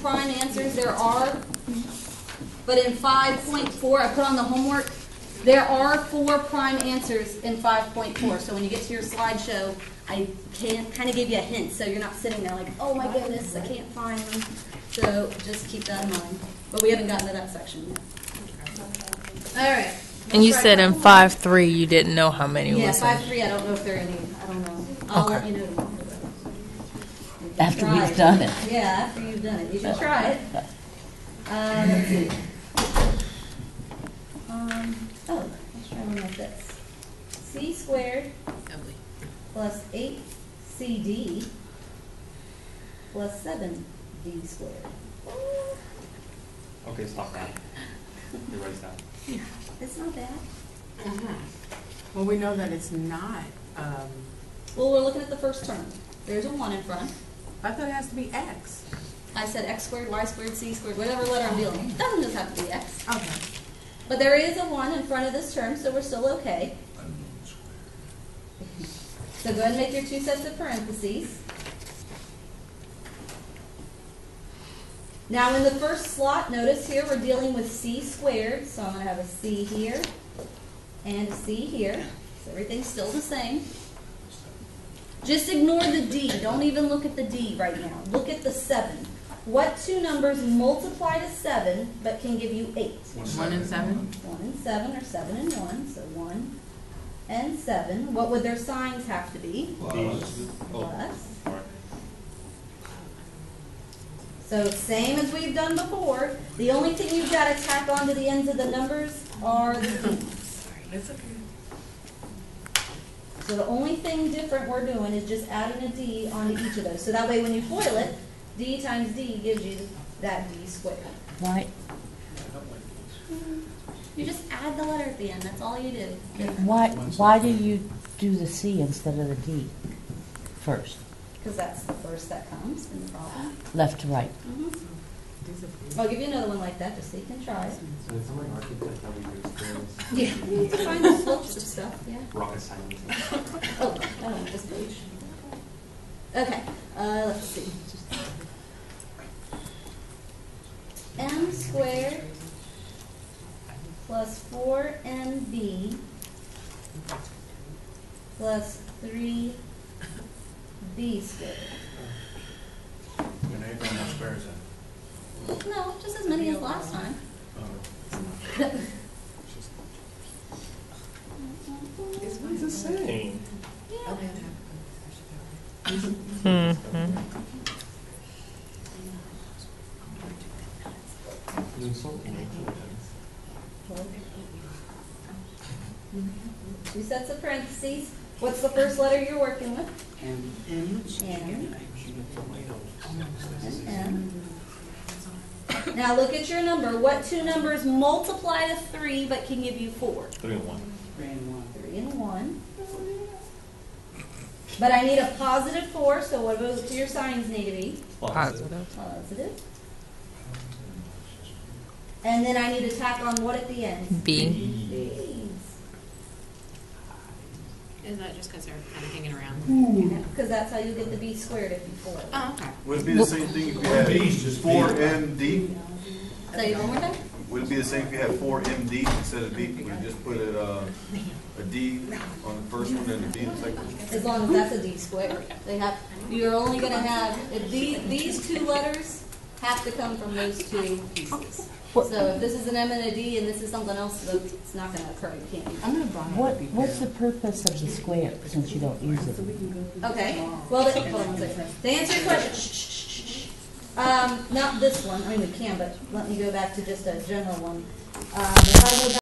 prime answers, there are, but in 5.4, I put on the homework, there are 4 prime answers in 5.4. So when you get to your slideshow, I kind of gave you a hint, so you're not sitting there like, oh my goodness, I can't find them. So just keep that in mind. But we haven't gotten to that section yet. All right. And you said in 5.3 you didn't know how many Yeah, was 5.3, I don't know if there are any. I don't know. I'll let you know tomorrow. After we've done it. Yeah, after you've done it. You should try it. Let's see. Let's try one like this. C squared plus 8CD plus 7D squared. Okay, stop that. Everybody stop. It's not bad. Well, we know that it's not. Well, we're looking at the first term. There's a 1 in front. I thought it has to be X. I said X squared, Y squared, C squared, whatever letter I'm dealing with. It doesn't just have to be X. Okay. But there is a 1 in front of this term, so we're still okay. So go ahead and make your 2 sets of parentheses. Now in the first slot, notice here we're dealing with C squared, so I'm going to have a C here and a C here. So everything's still the same. Just ignore the D. Don't even look at the D right now. Look at the 7. What 2 numbers multiply to 7 but can give you 8? 1 and 7. 1 and 7 or 7 and 1. So 1 and 7. What would their signs have to be? Plus. So same as we've done before. The only thing you've got to tack onto the ends of the numbers are the D's. It's okay. So the only thing different we're doing is just adding a D onto each of those. So that way when you FOIL it, D times D gives you that D squared. Why? You just add the letter at the end. That's all you do. Why do you do the C instead of the D first? Because that's the first that comes in the problem. Left to right. I'll give you another one like that just so you can try it. So it's something architect that we use this. Yeah, you need to find the slopes of stuff. Yeah. Rocket science. Oh, I don't want this page. Okay, let's see. M squared plus 4MB plus 3B squared. You know, how much square is that? No, just as many as last time. It's the same. Two sets of parentheses. What's the first letter you're working with? M. M. And M. Now look at your number. What 2 numbers multiply to 3 but can give you 4? 3 and 1. 3 and 1. But I need a positive 4, so what do your signs need to be? Positive. Positive. And then I need to tack on what at the end? B. B's. Is that just because they're kind of hanging around? Because that's how you get the B squared if you FOIL. Oh, okay. Would it be the same thing if you had 4MD? Say it one more time. Would it be the same if you had 4MD instead of B? Would you just put a D on the first one and a D on the second one? As long as that's a D squared. You're only going to have, if these 2 letters have to come from those 2 pieces. So if this is an M and a D and this is something else, it's not going to occur. You can't. I'm going to buy it. What's the purpose of the square since you don't use it? Okay. Well, hold on one second. To answer your question, not this one. I mean, we can, but let me go back to just a general one. If I go back